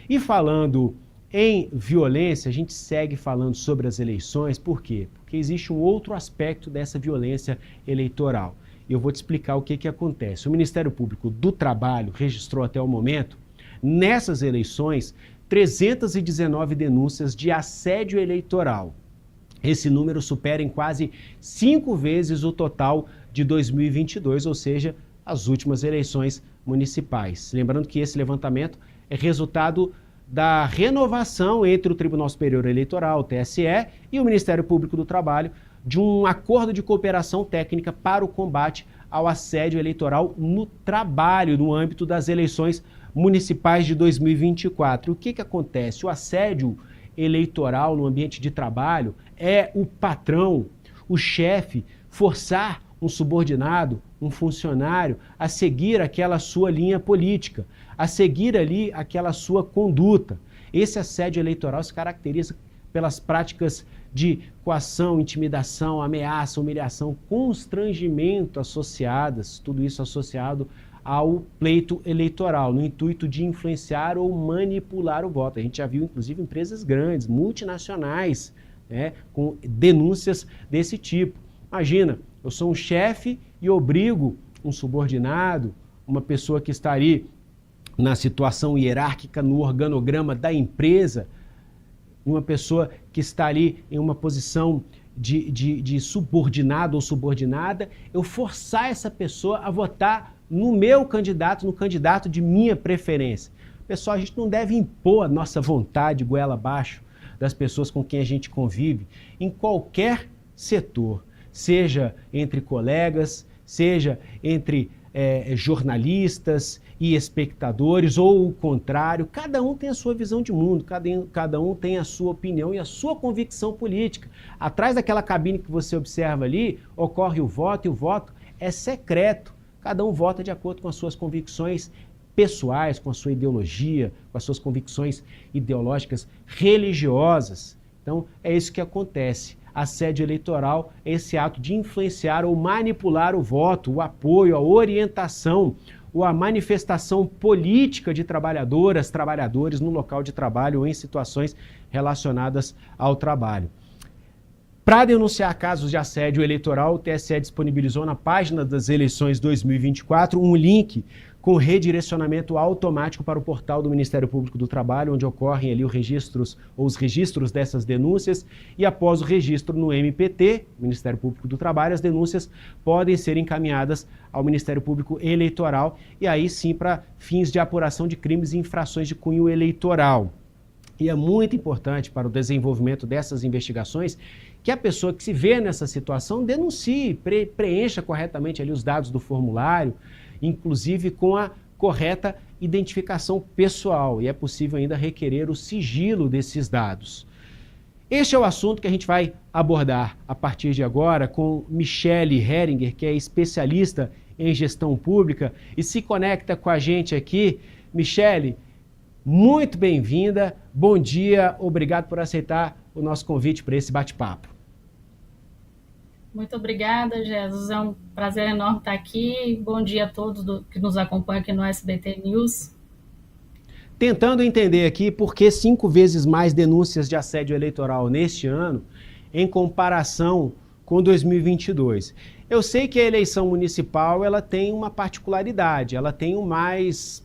E falando em violência, a gente segue falando sobre as eleições, por quê? Porque existe um outro aspecto dessa violência eleitoral. E eu vou te explicar o que acontece. O Ministério Público do Trabalho registrou até o momento, nessas eleições, 319 denúncias de assédio eleitoral. Esse número supera em quase 5 vezes o total de 2022, ou seja, as últimas eleições municipais. Lembrando que esse levantamento é resultado da renovação entre o Tribunal Superior Eleitoral, o TSE, e o Ministério Público do Trabalho de um acordo de cooperação técnica para o combate ao assédio eleitoral no trabalho, no âmbito das eleições municipais de 2024. O que acontece? O assédio eleitoral no ambiente de trabalho é o patrão, o chefe, forçar um subordinado, um funcionário, a seguir aquela sua linha política, a seguir ali aquela sua conduta. Esse assédio eleitoral se caracteriza pelas práticas de coação, intimidação, ameaça, humilhação, constrangimento associadas, tudo isso associado ao pleito eleitoral, no intuito de influenciar ou manipular o voto. A gente já viu, inclusive, empresas grandes, multinacionais, né, com denúncias desse tipo. Imagina, eu sou um chefe e obrigo um subordinado, uma pessoa que está ali na situação hierárquica, no organograma da empresa, uma pessoa que está ali em uma posição de subordinado ou subordinada, eu forçar essa pessoa a votar no meu candidato, no candidato de minha preferência. Pessoal, a gente não deve impor a nossa vontade goela abaixo das pessoas com quem a gente convive, em qualquer setor, seja entre colegas, seja entre jornalistas e espectadores, ou o contrário. Cada um tem a sua visão de mundo, cada um tem a sua opinião e a sua convicção política. Atrás daquela cabine que você observa ali, ocorre o voto, e o voto é secreto. Cada um vota de acordo com as suas convicções pessoais, com a sua ideologia, com as suas convicções ideológicas religiosas. Então, é isso que acontece. Assédio eleitoral é esse ato de influenciar ou manipular o voto, o apoio, a orientação ou a manifestação política de trabalhadoras, trabalhadores no local de trabalho ou em situações relacionadas ao trabalho. Para denunciar casos de assédio eleitoral, o TSE disponibilizou na página das eleições 2024 um link com redirecionamento automático para o portal do Ministério Público do Trabalho, onde ocorrem ali os registros dessas denúncias, e após o registro no MPT, Ministério Público do Trabalho, as denúncias podem ser encaminhadas ao Ministério Público Eleitoral, e aí sim para fins de apuração de crimes e infrações de cunho eleitoral. E é muito importante para o desenvolvimento dessas investigações que a pessoa que se vê nessa situação denuncie, preencha corretamente ali os dados do formulário, inclusive com a correta identificação pessoal, e é possível ainda requerer o sigilo desses dados. Este é o assunto que a gente vai abordar a partir de agora com Michele Heringer, que é especialista em gestão pública e se conecta com a gente aqui. Michele, muito bem-vinda, bom dia, obrigado por aceitar o nosso convite para esse bate-papo. Muito obrigada, Jesus. É um prazer enorme estar aqui. Bom dia a todos que nos acompanham aqui no SBT News. Tentando entender aqui por que 5 vezes mais denúncias de assédio eleitoral neste ano em comparação com 2022. Eu sei que a eleição municipal ela tem uma particularidade, ela tem mais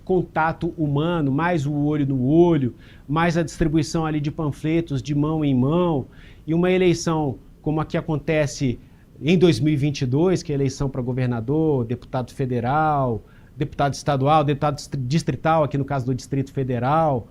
contato humano, mais o olho no olho, mais a distribuição ali de panfletos de mão em mão, e uma eleição como a que acontece em 2022, que é a eleição para governador, deputado federal, deputado estadual, deputado distrital, aqui no caso do Distrito Federal,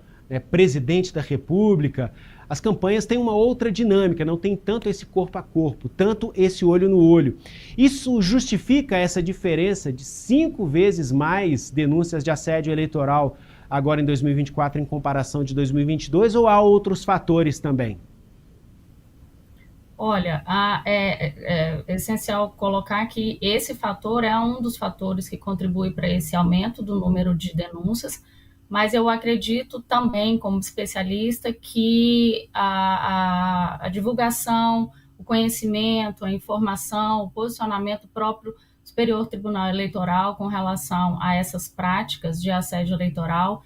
presidente da República, as campanhas têm uma outra dinâmica, não tem tanto esse corpo a corpo, tanto esse olho no olho. Isso justifica essa diferença de 5 vezes mais denúncias de assédio eleitoral agora em 2024 em comparação de 2022, ou há outros fatores também? Olha, é essencial colocar que esse fator é um dos fatores que contribui para esse aumento do número de denúncias, mas eu acredito também, como especialista, que a divulgação, o conhecimento, a informação, o posicionamento próprio do Superior Tribunal Eleitoral com relação a essas práticas de assédio eleitoral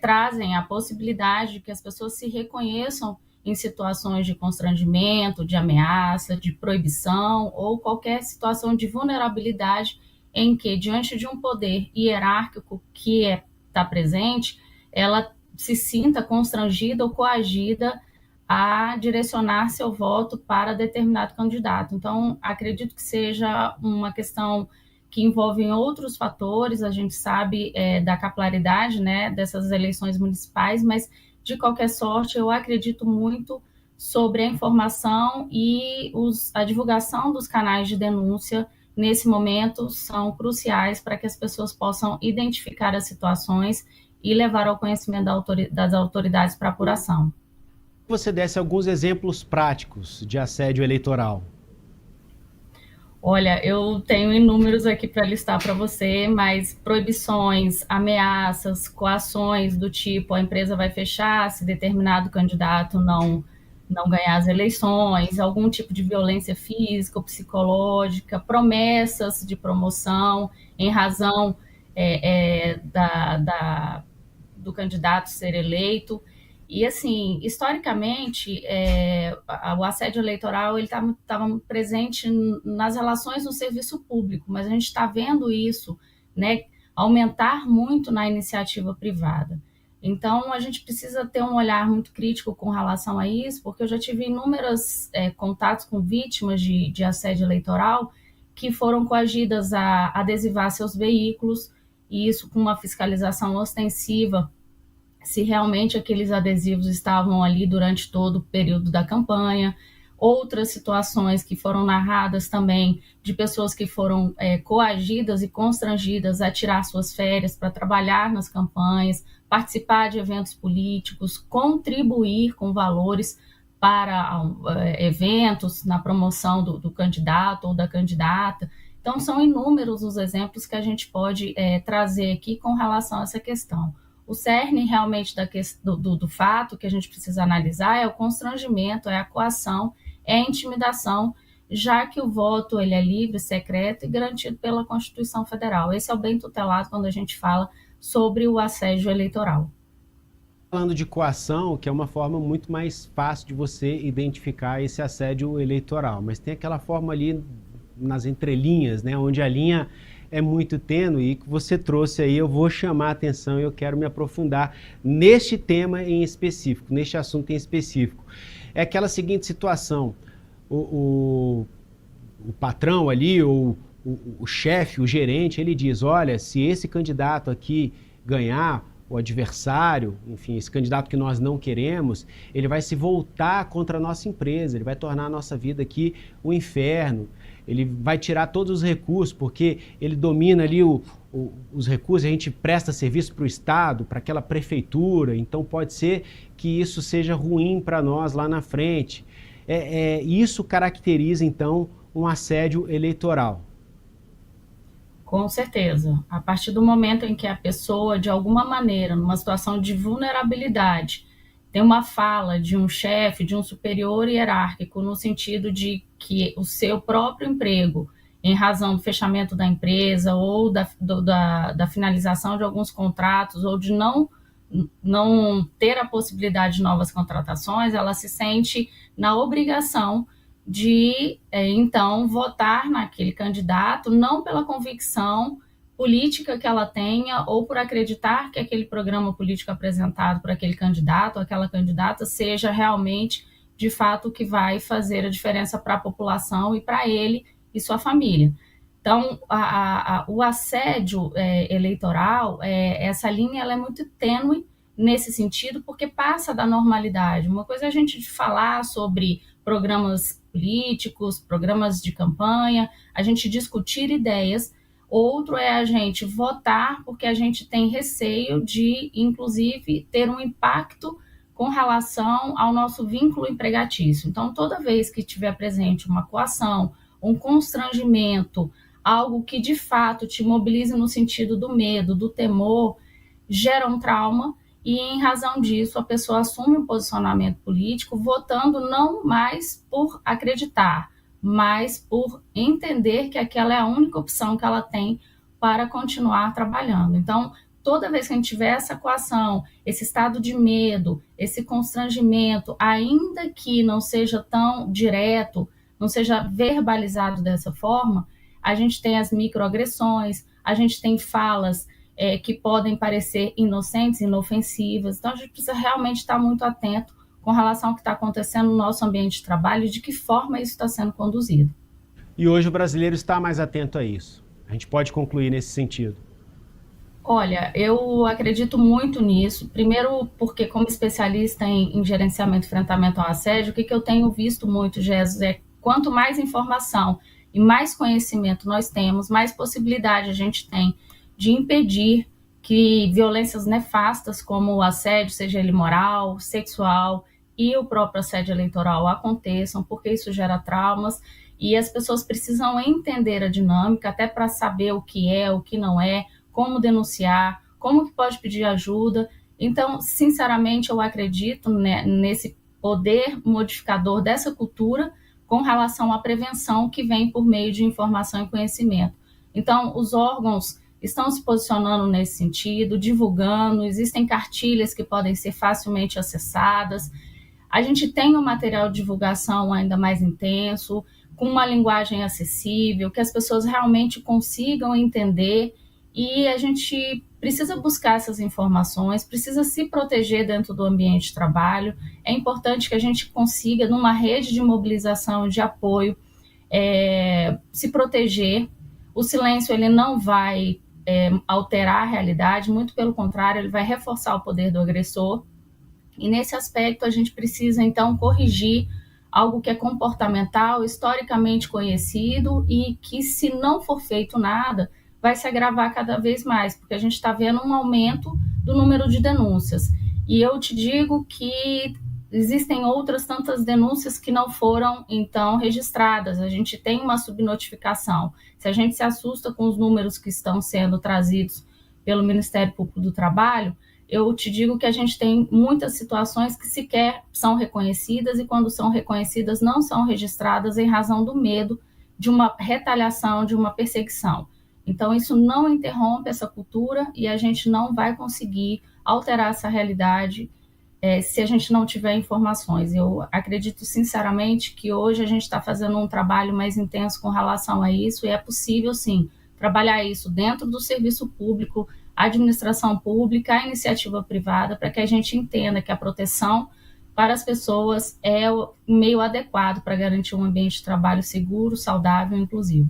trazem a possibilidade de que as pessoas se reconheçam em situações de constrangimento, de ameaça, de proibição ou qualquer situação de vulnerabilidade em que, diante de um poder hierárquico que está presente, ela se sinta constrangida ou coagida a direcionar seu voto para determinado candidato. Então, acredito que seja uma questão que envolve outros fatores, a gente sabe da capilaridade, né, dessas eleições municipais, mas, de qualquer sorte, eu acredito muito sobre a informação e a divulgação dos canais de denúncia, nesse momento, são cruciais para que as pessoas possam identificar as situações e levar ao conhecimento das autoridades para apuração. Você desse alguns exemplos práticos de assédio eleitoral. Olha, eu tenho inúmeros aqui para listar para você, mas proibições, ameaças, coações do tipo a empresa vai fechar se determinado candidato não ganhar as eleições, algum tipo de violência física ou psicológica, promessas de promoção em razão do candidato ser eleito. E, assim, historicamente, o assédio eleitoral estava presente nas relações no serviço público, mas a gente está vendo isso, né, aumentar muito na iniciativa privada. Então, a gente precisa ter um olhar muito crítico com relação a isso, porque eu já tive inúmeros contatos com vítimas de assédio eleitoral que foram coagidas a adesivar seus veículos, e isso com uma fiscalização ostensiva, se realmente aqueles adesivos estavam ali durante todo o período da campanha. Outras situações que foram narradas também de pessoas que foram coagidas e constrangidas a tirar suas férias para trabalhar nas campanhas, participar de eventos políticos, contribuir com valores para eventos na promoção do candidato ou da candidata. Então, são inúmeros os exemplos que a gente pode trazer aqui com relação a essa questão. O cerne realmente do fato que a gente precisa analisar é o constrangimento, é a coação, é a intimidação, já que o voto ele é livre, secreto e garantido pela Constituição Federal. Esse é o bem tutelado quando a gente fala sobre o assédio eleitoral. Falando de coação, que é uma forma muito mais fácil de você identificar esse assédio eleitoral, mas tem aquela forma ali nas entrelinhas, né, onde a linha é muito tênue, e que você trouxe aí, eu vou chamar a atenção e eu quero me aprofundar neste tema em específico, neste assunto em específico. É aquela seguinte situação, o patrão ali, ou o chefe, o gerente, ele diz, olha, se esse candidato aqui ganhar, o adversário, enfim, esse candidato que nós não queremos, ele vai se voltar contra a nossa empresa, ele vai tornar a nossa vida aqui um inferno, ele vai tirar todos os recursos, porque ele domina ali os recursos, a gente presta serviço para o Estado, para aquela prefeitura, então pode ser que isso seja ruim para nós lá na frente. Isso caracteriza, então, um assédio eleitoral. Com certeza. A partir do momento em que a pessoa, de alguma maneira, numa situação de vulnerabilidade, tem uma fala de um chefe, de um superior hierárquico, no sentido de que o seu próprio emprego, em razão do fechamento da empresa ou da finalização de alguns contratos, ou de não ter a possibilidade de novas contratações, ela se sente na obrigação de, então, votar naquele candidato, não pela convicção política que ela tenha ou por acreditar que aquele programa político apresentado por aquele candidato ou aquela candidata seja realmente, de fato, o que vai fazer a diferença para a população e para ele e sua família. Então, o assédio eleitoral, essa linha ela é muito tênue nesse sentido, porque passa da normalidade. Uma coisa é a gente falar sobre programas políticos, programas de campanha, a gente discutir ideias. Outro é a gente votar porque a gente tem receio de, inclusive, ter um impacto com relação ao nosso vínculo empregatício. Então, toda vez que tiver presente uma coação, um constrangimento, algo que de fato te mobilize no sentido do medo, do temor, gera um trauma e, em razão disso, a pessoa assume um posicionamento político votando não mais por acreditar, mas por entender que aquela é a única opção que ela tem para continuar trabalhando. Então, toda vez que a gente tiver essa coação, esse estado de medo, esse constrangimento, ainda que não seja tão direto, não seja verbalizado dessa forma, a gente tem as microagressões, a gente tem falas que podem parecer inocentes, inofensivas. Então, a gente precisa realmente estar muito atento com relação ao que está acontecendo no nosso ambiente de trabalho e de que forma isso está sendo conduzido. E hoje o brasileiro está mais atento a isso. A gente pode concluir nesse sentido. Olha, eu acredito muito nisso. Primeiro, porque como especialista em gerenciamento e enfrentamento ao assédio, o que eu tenho visto muito, Jesus, é quanto mais informação e mais conhecimento nós temos, mais possibilidade a gente tem de impedir que violências nefastas como o assédio, seja ele moral, sexual e o próprio assédio eleitoral aconteçam, porque isso gera traumas e as pessoas precisam entender a dinâmica até para saber o que é, o que não é, como denunciar, como que pode pedir ajuda. Então, sinceramente, eu acredito nesse poder modificador dessa cultura com relação à prevenção que vem por meio de informação e conhecimento. Então, os órgãos estão se posicionando nesse sentido, divulgando, existem cartilhas que podem ser facilmente acessadas. A gente tem um material de divulgação ainda mais intenso, com uma linguagem acessível, que as pessoas realmente consigam entender, e a gente precisa buscar essas informações, precisa se proteger dentro do ambiente de trabalho. É importante que a gente consiga, numa rede de mobilização, de apoio, se proteger. O silêncio ele não vai alterar a realidade, muito pelo contrário, ele vai reforçar o poder do agressor. E nesse aspecto a gente precisa, então, corrigir algo que é comportamental, historicamente conhecido e que, se não for feito nada, vai se agravar cada vez mais, porque a gente está vendo um aumento do número de denúncias. E eu te digo que existem outras tantas denúncias que não foram, então, registradas. A gente tem uma subnotificação. Se a gente se assusta com os números que estão sendo trazidos pelo Ministério Público do Trabalho, eu te digo que a gente tem muitas situações que sequer são reconhecidas e, quando são reconhecidas, não são registradas em razão do medo de uma retaliação, de uma perseguição. Então, isso não interrompe essa cultura e a gente não vai conseguir alterar essa realidade se a gente não tiver informações. Eu acredito sinceramente que hoje a gente está fazendo um trabalho mais intenso com relação a isso, e é possível, sim, trabalhar isso dentro do serviço público, a administração pública, a iniciativa privada, para que a gente entenda que a proteção para as pessoas é o meio adequado para garantir um ambiente de trabalho seguro, saudável e inclusivo.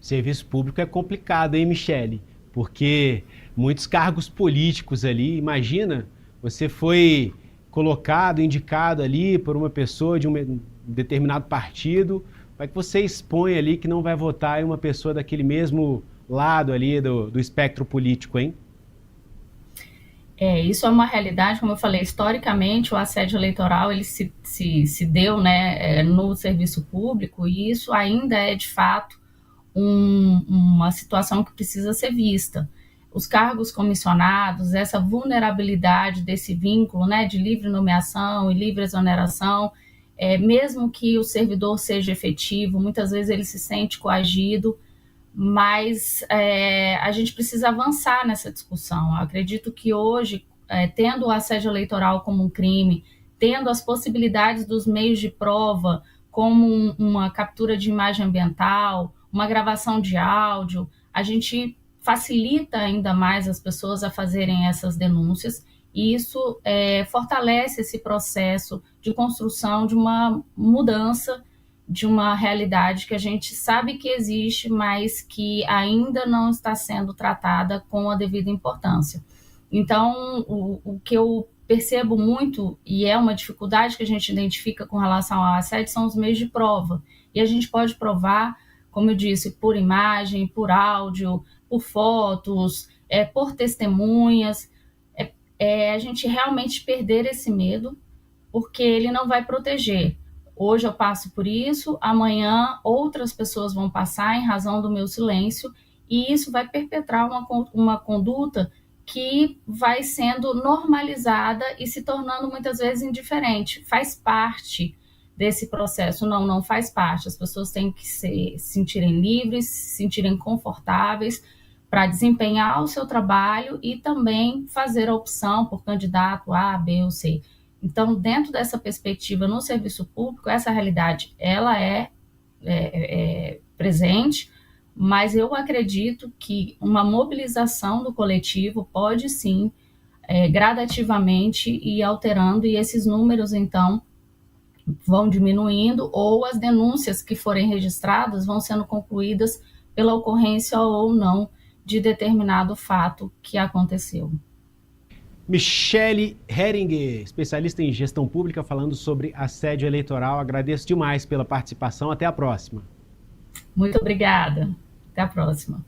Serviço público é complicado, hein, Michele? Porque muitos cargos políticos ali, imagina, você foi colocado, indicado ali por uma pessoa de um determinado partido, vai que você expõe ali que não vai votar em uma pessoa daquele mesmo lado ali do espectro político, hein? Isso é uma realidade, como eu falei, historicamente o assédio eleitoral ele se deu, né, no serviço público, e isso ainda é de fato uma situação que precisa ser vista. Os cargos comissionados, essa vulnerabilidade desse vínculo, né, de livre nomeação e livre exoneração, mesmo que o servidor seja efetivo, muitas vezes ele se sente coagido, mas a gente precisa avançar nessa discussão. Eu acredito que hoje, tendo o assédio eleitoral como um crime, tendo as possibilidades dos meios de prova, como uma captura de imagem ambiental, uma gravação de áudio, a gente facilita ainda mais as pessoas a fazerem essas denúncias, e isso fortalece esse processo de construção de uma mudança de uma realidade que a gente sabe que existe, mas que ainda não está sendo tratada com a devida importância. Então, o que eu percebo muito, e é uma dificuldade que a gente identifica com relação ao assédio, são os meios de prova. E a gente pode provar, como eu disse, por imagem, por áudio, por fotos, por testemunhas, a gente realmente perder esse medo, porque ele não vai proteger. Hoje eu passo por isso, amanhã outras pessoas vão passar em razão do meu silêncio, e isso vai perpetrar uma conduta que vai sendo normalizada e se tornando muitas vezes indiferente. Faz parte desse processo? Não faz parte. As pessoas têm que se sentirem livres, se sentirem confortáveis para desempenhar o seu trabalho e também fazer a opção por candidato A, B ou C. Então, dentro dessa perspectiva no serviço público, essa realidade ela é presente, mas eu acredito que uma mobilização do coletivo pode sim, gradativamente ir alterando, e esses números, então, vão diminuindo, ou as denúncias que forem registradas vão sendo concluídas pela ocorrência ou não de determinado fato que aconteceu. Michele Heringer, especialista em gestão pública, falando sobre assédio eleitoral. Agradeço demais pela participação. Até a próxima. Muito obrigada. Até a próxima.